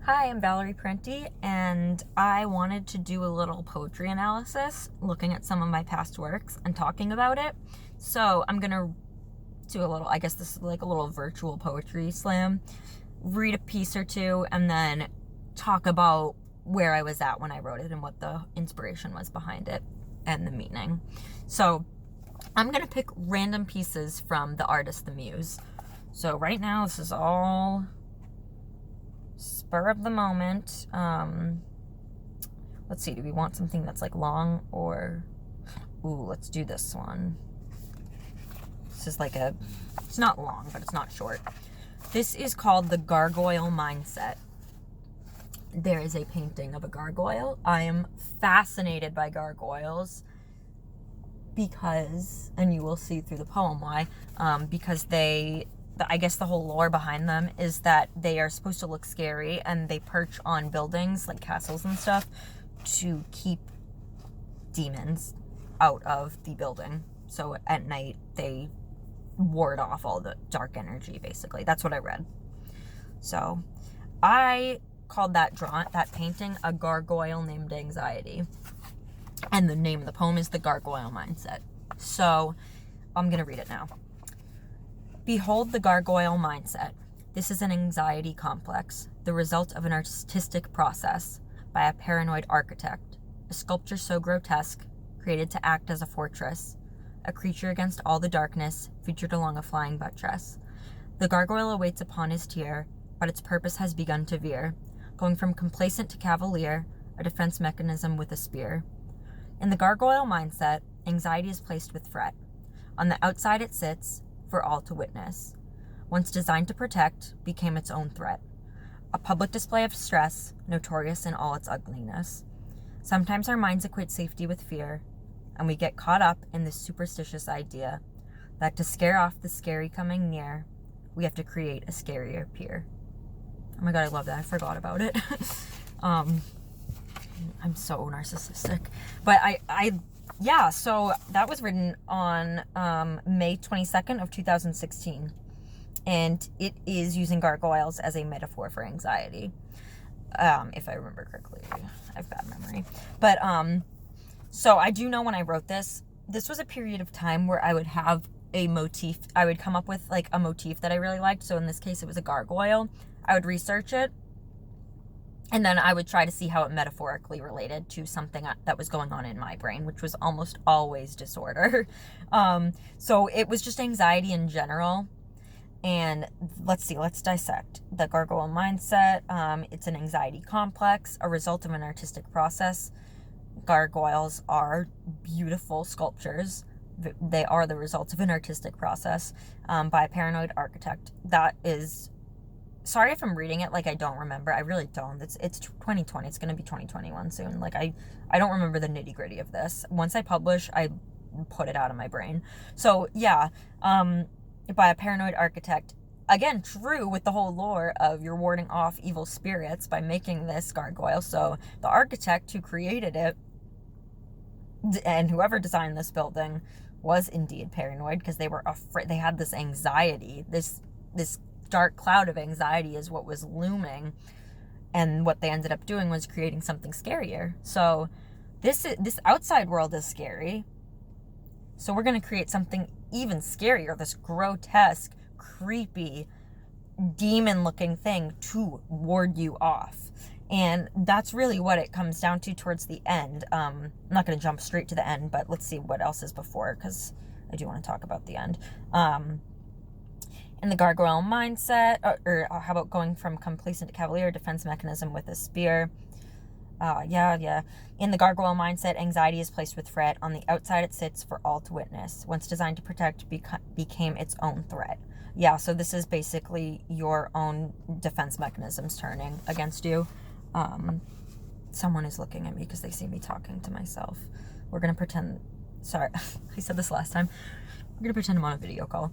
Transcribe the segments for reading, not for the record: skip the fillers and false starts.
Hi, I'm Valerie Parente, and I wanted to do a little poetry analysis, looking at some of my past works and talking about it. So I'm going to do a little, I guess this is like a little virtual poetry slam, read a piece or two, and then talk about where I was at when I wrote it and what the inspiration was behind it and the meaning. So I'm going to pick random pieces from the artist, the Muse. So right now, this is all spur of the moment. Let's see, do we want something that's like long or... Ooh, let's do this one. This is like it's not long, but it's not short. This is called the Gargoyle Mindset. There is a painting of a gargoyle. I am fascinated by gargoyles because, and you will see through the poem why, because I guess the whole lore behind them is that they are supposed to look scary and they perch on buildings like castles and stuff to keep demons out of the building. So at night they ward off all the dark energy, basically. That's what I read. So I called that painting a gargoyle named Anxiety. And the name of the poem is The Gargoyle Mindset. So I'm going to read it now. Behold the gargoyle mindset. This is an anxiety complex, the result of an artistic process by a paranoid architect, a sculpture so grotesque, created to act as a fortress, a creature against all the darkness, featured along a flying buttress. The gargoyle awaits upon his tier, but its purpose has begun to veer, going from complacent to cavalier, a defense mechanism with a spear. In the gargoyle mindset, anxiety is placed with fret. On the outside it sits, for all to witness. Once designed to protect, became its own threat. A public display of stress, notorious in all its ugliness. Sometimes our minds equate safety with fear, and we get caught up in this superstitious idea that to scare off the scary coming near, we have to create a scarier peer. Oh my god, I love that. I forgot about it. I'm so narcissistic. But yeah, so that was written on May 22nd of 2016. And it is using gargoyles as a metaphor for anxiety. If I remember correctly. I have bad memory. But, so I do know when I wrote this was a period of time where I would have a motif. I would come up with like a motif that I really liked. So in this case, it was a gargoyle. I would research it. And then I would try to see how it metaphorically related to something that was going on in my brain, which was almost always disorder. So it was just anxiety in general. And let's dissect. The gargoyle mindset, it's an anxiety complex, a result of an artistic process. Gargoyles are beautiful sculptures. They are the result of an artistic process by a paranoid architect. That is... Sorry if I'm reading it like I don't remember. I really don't. It's 2020. It's going to be 2021 soon. Like I don't remember the nitty gritty of this. Once I publish, I put it out of my brain. So yeah, by a paranoid architect. Again, true with the whole lore of you're warding off evil spirits by making this gargoyle. So the architect who created it and whoever designed this building was indeed paranoid because they were afraid. They had this anxiety, this dark cloud of anxiety is what was looming, and what they ended up doing was creating something scarier. So this outside world is scary, so we're going to create something even scarier, this grotesque, creepy, demon looking thing to ward you off. And that's really what it comes down to towards the end. I'm not going to jump straight to the end, but let's see what else is before, because I do want to talk about the end. In the gargoyle mindset, or how about going from complacent to cavalier, defense mechanism with a spear. In the gargoyle mindset, anxiety is placed with fret. On the outside it sits for all to witness. Once designed to protect, became its own threat. Yeah, so this is basically your own defense mechanisms turning against you. Someone is looking at me because they see me talking to myself. We're going to pretend... Sorry, I said this last time. We're going to pretend I'm on a video call.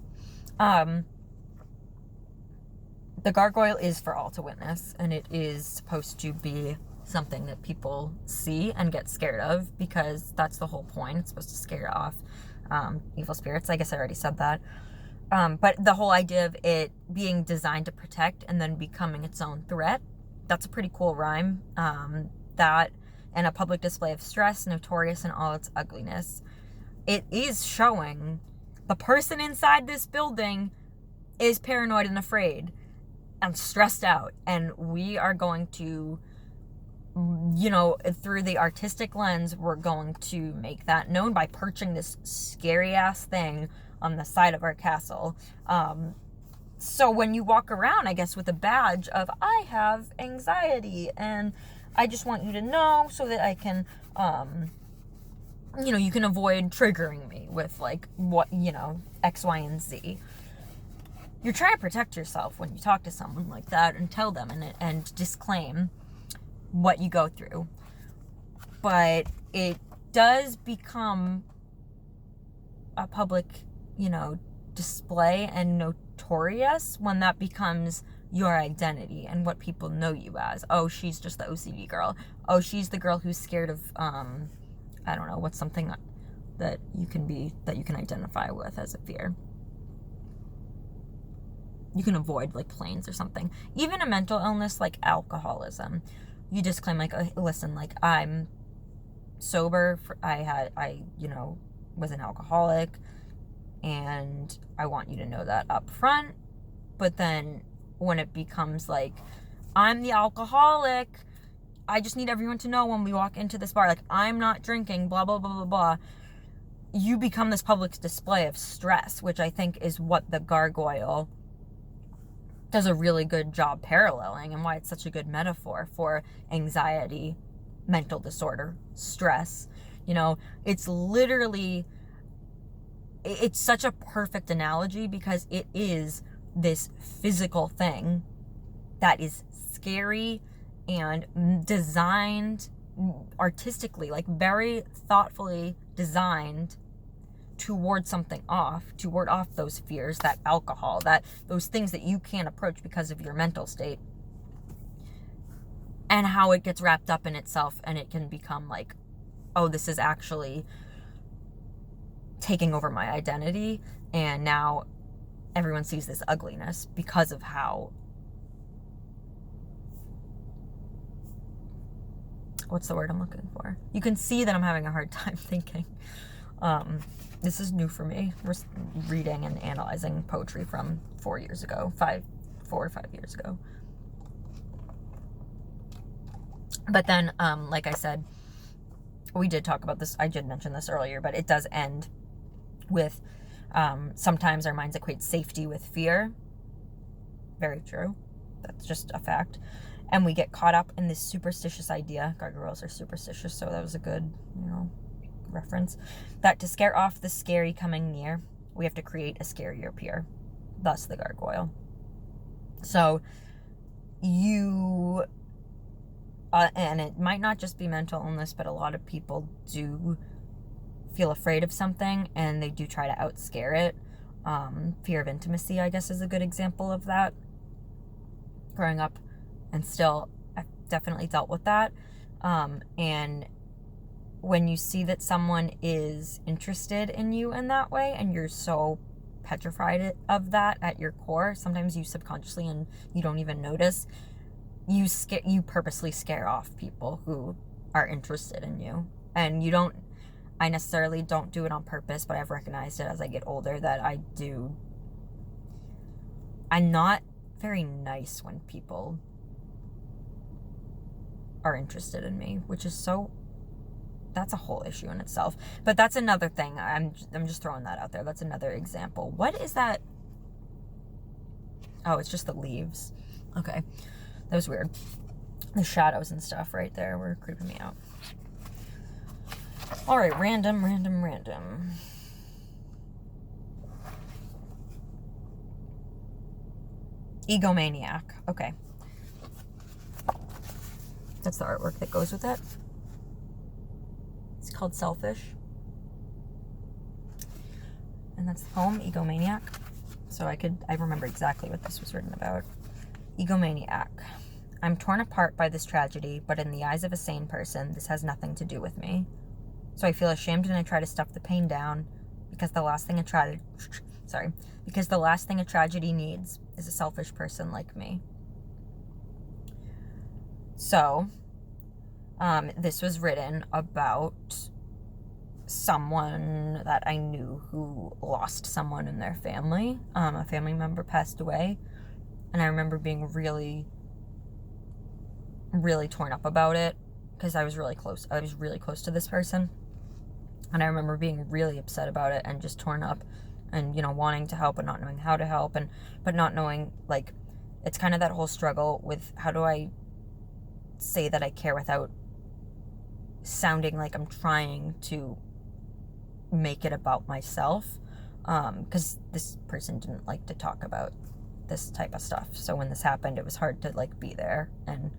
The gargoyle is for all to witness, and it is supposed to be something that people see and get scared of, because that's the whole point. It's supposed to scare off evil spirits. I guess I already said that. But the whole idea of it being designed to protect and then becoming its own threat That's a pretty cool rhyme. That and a public display of stress, notorious in all its ugliness. It is showing the person inside this building is paranoid and afraid and stressed out. And we are going to, through the artistic lens, we're going to make that known by perching this scary ass thing on the side of our castle. So when you walk around, I guess, with a badge of, I have anxiety and I just want you to know so that I can, you can avoid triggering me with like what, X, Y, and Z. You're trying to protect yourself when you talk to someone like that and tell them and disclaim what you go through. But it does become a public, display and notorious when that becomes your identity and what people know you as. Oh, she's just the OCD girl. Oh, she's the girl who's scared of, I don't know, what's something that you can identify with as a fear. You can avoid like planes or something. Even a mental illness like alcoholism. You just claim like, listen, like I'm sober. I was an alcoholic and I want you to know that up front. But then when it becomes like, I'm the alcoholic, I just need everyone to know when we walk into this bar, like I'm not drinking, blah, blah, blah, blah, blah. You become this public display of stress, which I think is what the gargoyle does a really good job paralleling and why it's such a good metaphor for anxiety, mental disorder, stress. It's literally, it's such a perfect analogy because it is this physical thing that is scary and designed artistically, like very thoughtfully designed to ward off those fears, that alcohol, that those things that you can't approach because of your mental state, and how it gets wrapped up in itself and it can become like, oh, this is actually taking over my identity, and now everyone sees this ugliness because of how, what's the word I'm looking for? You can see that I'm having a hard time thinking. This is new for me. We're reading and analyzing poetry from 4 or 5 years ago. But then, like I said, we did talk about this. I did mention this earlier, but it does end with sometimes our minds equate safety with fear. Very true. That's just a fact. And we get caught up in this superstitious idea. Gargoyles are superstitious, so that was a good, reference. That to scare off the scary coming near, we have to create a scarier peer. Thus the gargoyle. So you, and it might not just be mental illness, but a lot of people do feel afraid of something and they do try to outscare it. Fear of intimacy, I guess, is a good example of that. Growing up and still, I've definitely dealt with that. And when you see that someone is interested in you in that way and you're so petrified of that at your core, sometimes you subconsciously and you don't even notice, you purposely scare off people who are interested in you. And I necessarily don't do it on purpose, but I've recognized it as I get older that I'm not very nice when people are interested in me, which is that's a whole issue in itself. But that's another thing. I'm just throwing that out there. That's another example. What is that? Oh, it's just the leaves. Okay. That was weird. The shadows and stuff right there were creeping me out. All right, random. Egomaniac. Okay. That's the artwork that goes with it. It's called Selfish. And that's the poem, Egomaniac. So I remember exactly what this was written about. Egomaniac. I'm torn apart by this tragedy, but in the eyes of a sane person, this has nothing to do with me. So I feel ashamed and I try to stuff the pain down because the last thing a tragedy needs is a selfish person like me. So, this was written about someone that I knew who lost someone in their family. A family member passed away, and I remember being really, really torn up about it because I was really close. I was really close to this person, and I remember being really upset about it and just torn up, and wanting to help but not knowing how to help, but not knowing, like, it's kind of that whole struggle with how do I say that I care without sounding like I'm trying to make it about myself, because this person didn't like to talk about this type of stuff. So when this happened, it was hard to like be there and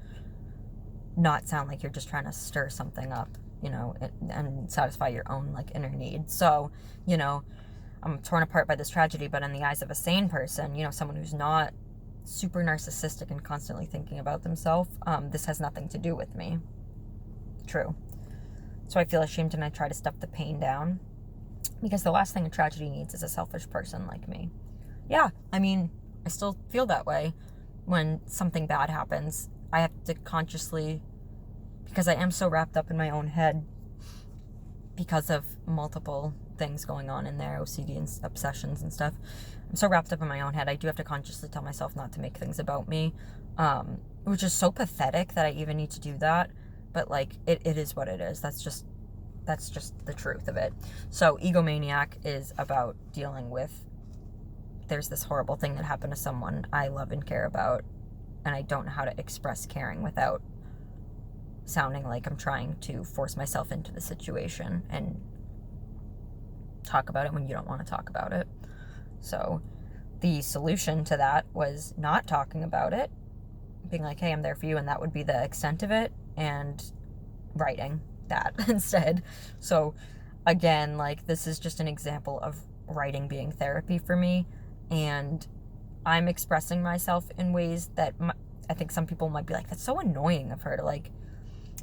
not sound like you're just trying to stir something up, and satisfy your own like inner needs. So, I'm torn apart by this tragedy, but in the eyes of a sane person, someone who's not super narcissistic and constantly thinking about themselves, this has nothing to do with me. True. So I feel ashamed and I try to stuff the pain down, because the last thing a tragedy needs is a selfish person like me. Yeah, I mean, I still feel that way when something bad happens. I have to consciously, because I am so wrapped up in my own head because of multiple things going on in there, OCD and obsessions and stuff. I'm so wrapped up in my own head, I do have to consciously tell myself not to make things about me, which is so pathetic that I even need to do that. But like, it is what it is. That's just the truth of it. So Egomaniac is about dealing with, there's this horrible thing that happened to someone I love and care about, and I don't know how to express caring without sounding like I'm trying to force myself into the situation and talk about it when you don't want to talk about it. So the solution to that was not talking about it, being like, hey, I'm there for you, and that would be the extent of it, and writing that instead. So again, like, this is just an example of writing being therapy for me, and I'm expressing myself in ways that I think some people might be like, that's so annoying of her to, like,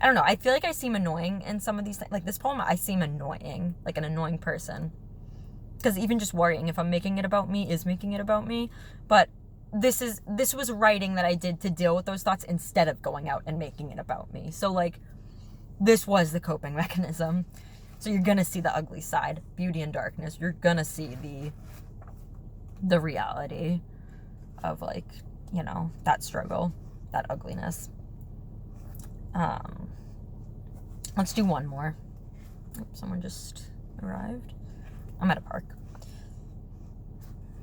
I don't know, I feel like I seem annoying in some of these things. Like this poem, I seem annoying, like an annoying person, because even just worrying if I'm making it about me is making it about me. But this was writing that I did to deal with those thoughts instead of going out and making it about me. So like, this was the coping mechanism. So you're gonna see the ugly side, beauty and darkness. You're gonna see the reality of, like, that struggle, that ugliness. Let's do one more. Oops, someone just arrived. I'm at a park.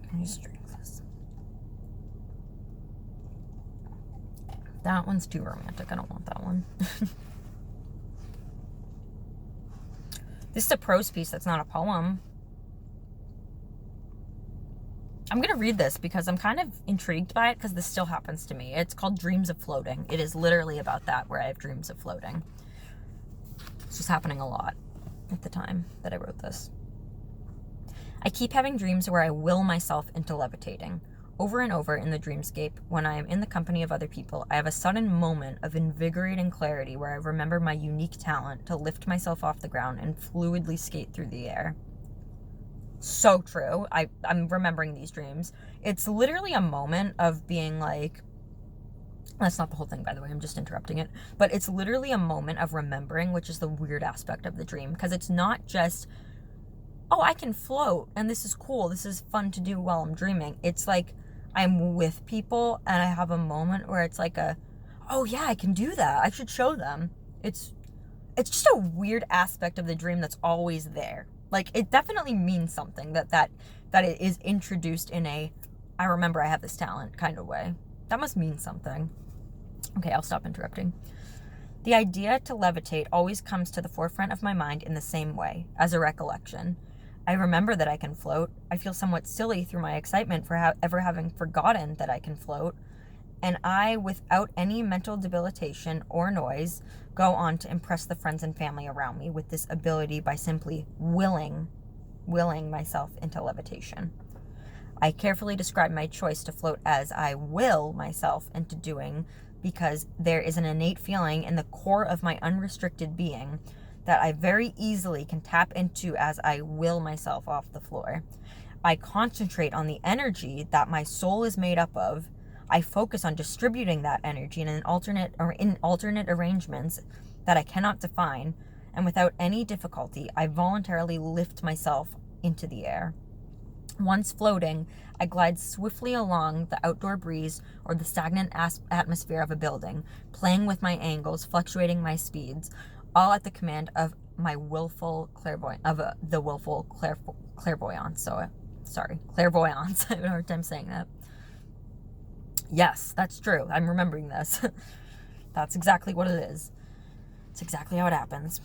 Can you drink this? That one's too romantic. I don't want that one. This is a prose piece that's not a poem. I'm going to read this because I'm kind of intrigued by it, because this still happens to me. It's called Dreams of Floating. It is literally about that, where I have dreams of floating. This was happening a lot at the time that I wrote this. I keep having dreams where I will myself into levitating. Over and over in the dreamscape, when I am in the company of other people, I have a sudden moment of invigorating clarity where I remember my unique talent to lift myself off the ground and fluidly skate through the air. So true. I'm remembering these dreams. It's literally a moment of being like, that's not the whole thing, by the way, I'm just interrupting it, but it's literally a moment of remembering, which is the weird aspect of the dream, because it's not just, oh, I can float and this is cool, this is fun to do while I'm dreaming. It's like I'm with people and I have a moment where it's like oh yeah, I can do that, I should show them. It's just a weird aspect of the dream that's always there. Like, it definitely means something that it is introduced in a, I remember I have this talent kind of way. That must mean something. Okay, I'll stop interrupting. The idea to levitate always comes to the forefront of my mind in the same way, as a recollection. I remember that I can float. I feel somewhat silly through my excitement for ever having forgotten that I can float. And I, without any mental debilitation or noise, go on to impress the friends and family around me with this ability by simply willing myself into levitation. I carefully describe my choice to float as I will myself into doing, because there is an innate feeling in the core of my unrestricted being that I very easily can tap into as I will myself off the floor. I concentrate on the energy that my soul is made up of. I focus on distributing that energy in alternate arrangements that I cannot define, and without any difficulty, I voluntarily lift myself into the air. Once floating, I glide swiftly along the outdoor breeze or the stagnant atmosphere of a building, playing with my angles, fluctuating my speeds, all at the command of my willful clairvoyance. Clairvoyance. I have a hard time saying that. Yes, that's true. I'm remembering this. That's exactly what it is. It's exactly how it happens.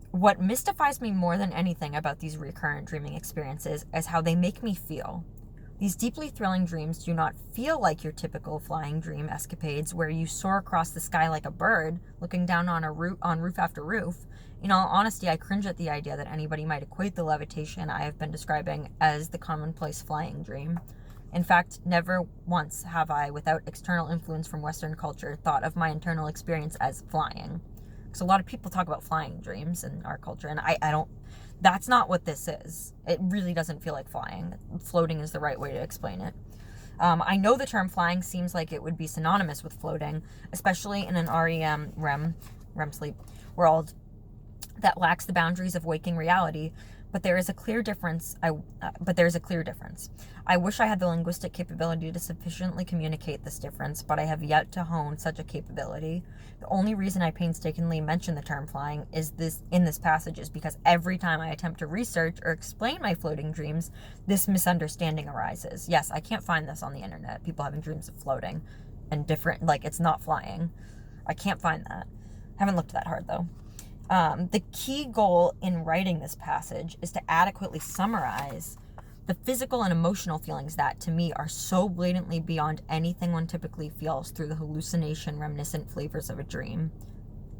What mystifies me more than anything about these recurrent dreaming experiences is how they make me feel. These deeply thrilling dreams do not feel like your typical flying dream escapades where you soar across the sky like a bird, looking down on roof after roof. In all honesty, I cringe at the idea that anybody might equate the levitation I have been describing as the commonplace flying dream. In fact, never once have I, without external influence from Western culture, thought of my internal experience as flying. Because a lot of people talk about flying dreams in our culture, and I don't, that's not what this is. It really doesn't feel like flying. Floating is the right way to explain it. I know the term flying seems like it would be synonymous with floating, especially in an REM sleep world that lacks the boundaries of waking reality. But there is a clear difference. I wish I had the linguistic capability to sufficiently communicate this difference, but I have yet to hone such a capability. The only reason I painstakingly mention the term flying in this passage is because every time I attempt to research or explain my floating dreams, this misunderstanding arises. Yes, I can't find this on the internet. People having dreams of floating and different, like it's not flying. I can't find that. Haven't looked that hard though. The key goal in writing this passage is to adequately summarize the physical and emotional feelings that, to me, are so blatantly beyond anything one typically feels through the hallucination reminiscent flavors of a dream.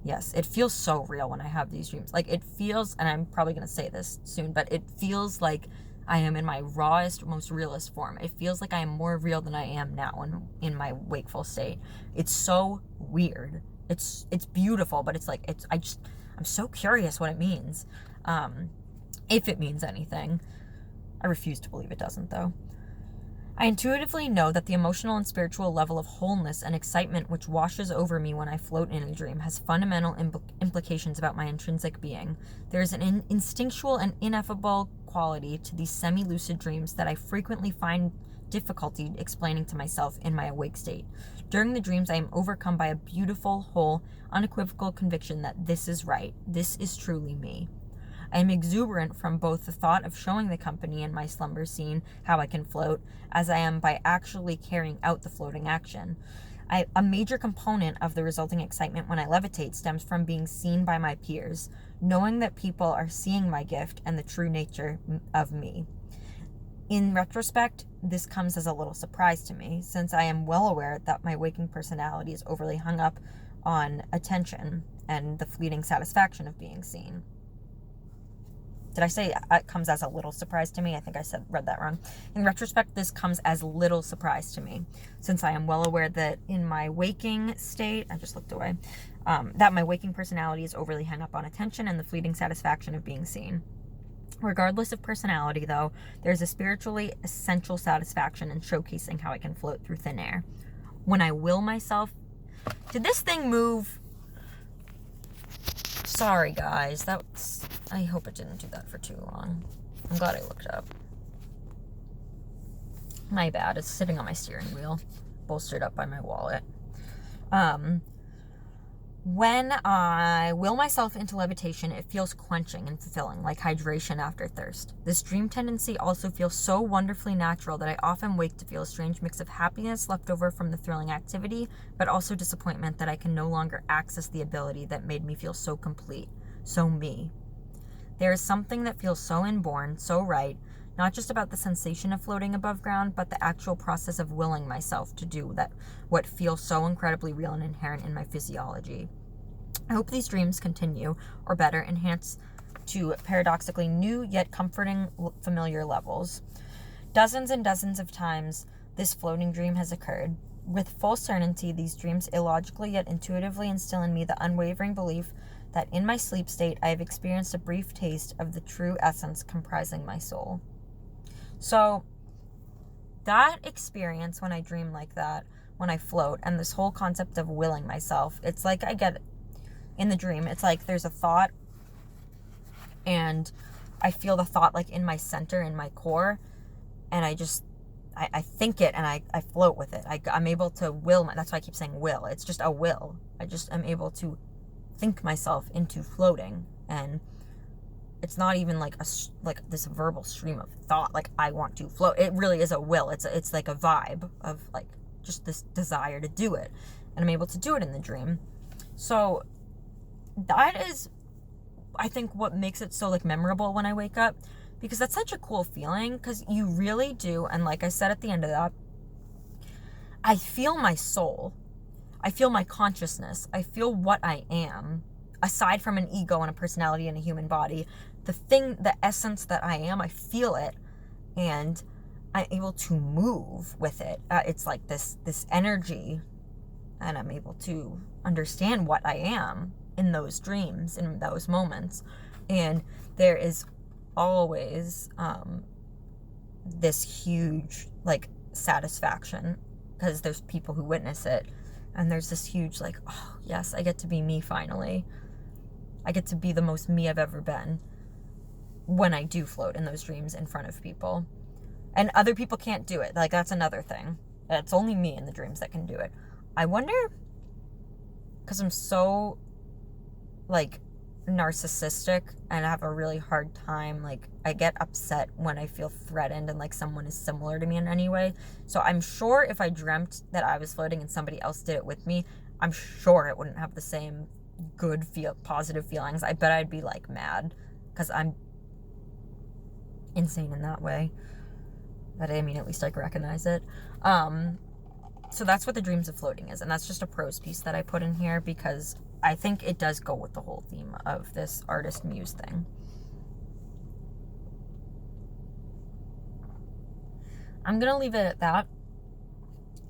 Yes, it feels so real when I have these dreams. Like, it feels, and I'm probably going to say this soon, but it feels like I am in my rawest, most realist form. It feels like I am more real than I am now in my wakeful state. It's so weird. It's beautiful, but it's like, I'm so curious what it means. If it means anything. I refuse to believe it doesn't, though. I intuitively know that the emotional and spiritual level of wholeness and excitement which washes over me when I float in a dream has fundamental implications about my intrinsic being. There is an instinctual and ineffable quality to these semi-lucid dreams that I frequently find difficulty explaining to myself in my awake state. During the dreams, I am overcome by a beautiful, whole, unequivocal conviction that this is right. This is truly me. I am exuberant from both the thought of showing the company in my slumber scene how I can float, as I am by actually carrying out the floating action. A major component of the resulting excitement when I levitate stems from being seen by my peers, knowing that people are seeing my gift and the true nature of me. In retrospect, this comes as a little surprise to me, since I am well aware that my waking personality is overly hung up on attention and the fleeting satisfaction of being seen. Did I say it comes as a little surprise to me? I think I read that wrong. In retrospect, this comes as little surprise to me, since I am well aware that in my waking state, I just looked away, that my waking personality is overly hung up on attention and the fleeting satisfaction of being seen. Regardless of personality, though, there's a spiritually essential satisfaction in showcasing how I can float through thin air. When I will myself... Did this thing move? Sorry, guys. I hope it didn't do that for too long. I'm glad I looked up. My bad. It's sitting on my steering wheel, bolstered up by my wallet. When I will myself into levitation, it feels quenching and fulfilling, like hydration after thirst. This dream tendency also feels so wonderfully natural that I often wake to feel a strange mix of happiness left over from the thrilling activity, but also disappointment that I can no longer access the ability that made me feel so complete, so me. There is something that feels so inborn, so right, not just about the sensation of floating above ground, but the actual process of willing myself to do what feels so incredibly real and inherent in my physiology. I hope these dreams continue, or better, enhance to paradoxically new yet comforting familiar levels. Dozens and dozens of times this floating dream has occurred. With full certainty, these dreams illogically yet intuitively instill in me the unwavering belief that in my sleep state I have experienced a brief taste of the true essence comprising my soul. So, that experience when I dream like that, when I float, and this whole concept of willing myself, it's like I get in the dream, it's like there's a thought and I feel the thought like in my center, in my core, and I think it and I float with it. I'm able to will, that's why I keep saying will. It's just a will. I just am able to think myself into floating, and it's not even like like this verbal stream of thought, like I want to float. It really is a will. It's like a vibe of like just this desire to do it, and I'm able to do it in the dream. So that is, I think, what makes it so like memorable when I wake up, because that's such a cool feeling, because you really do, and like I said at the end of that, I feel my soul, I feel my consciousness, I feel what I am, aside from an ego and a personality and a human body. The essence that I am, I feel it, and I'm able to move with it. It's like this energy, and I'm able to understand what I am in those dreams, in those moments. And there is always this huge like satisfaction, because there's people who witness it, and there's this huge like, oh yes, I get to be me finally. I get to be the most me I've ever been when I do float in those dreams in front of people. And other people can't do it. Like, that's another thing. It's only me in the dreams that can do it. I wonder, because I'm so like narcissistic and I have a really hard time, like I get upset when I feel threatened and like someone is similar to me in any way. So I'm sure if I dreamt that I was floating and somebody else did it with me, I'm sure it wouldn't have the same good positive feelings. I bet I'd be like mad, because I'm insane in that way. But I mean, at least I can recognize it. So that's what the dreams of floating is, and that's just a prose piece that I put in here because I think it does go with the whole theme of this artist Muse thing. I'm gonna leave it at that.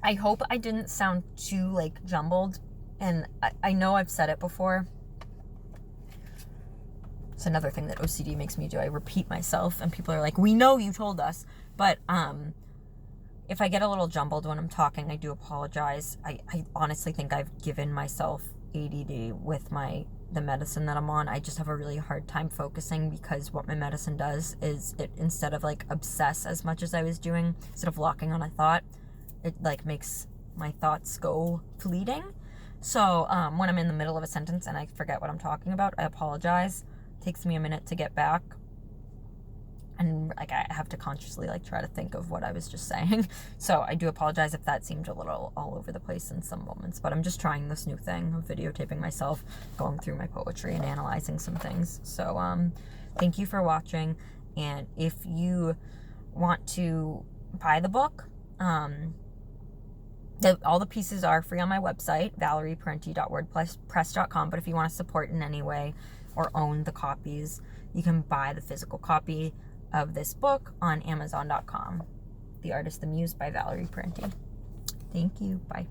I hope I didn't sound too like jumbled, and I know I've said it before. It's another thing that OCD makes me do. I repeat myself, and people are like, we know you told us. But if I get a little jumbled when I'm talking, I do apologize. I honestly think I've given myself ADD with the medicine that I'm on. I just have a really hard time focusing, because what my medicine does is it, instead of like obsess as much as I was doing, instead of locking on a thought, it like makes my thoughts go fleeting. So when I'm in the middle of a sentence and I forget what I'm talking about, I apologize. It takes me a minute to get back, and like I have to consciously like try to think of what I was just saying. So I do apologize if that seemed a little all over the place in some moments, but I'm just trying this new thing of videotaping myself going through my poetry and analyzing some things. So thank you for watching, and if you want to buy the book, all the pieces are free on my website, valerieparente.wordpress.com. But if you want to support in any way or own the copies, you can buy the physical copy of this book on Amazon.com. The Artist, the Muse by Valerie Parente. Thank you. Bye.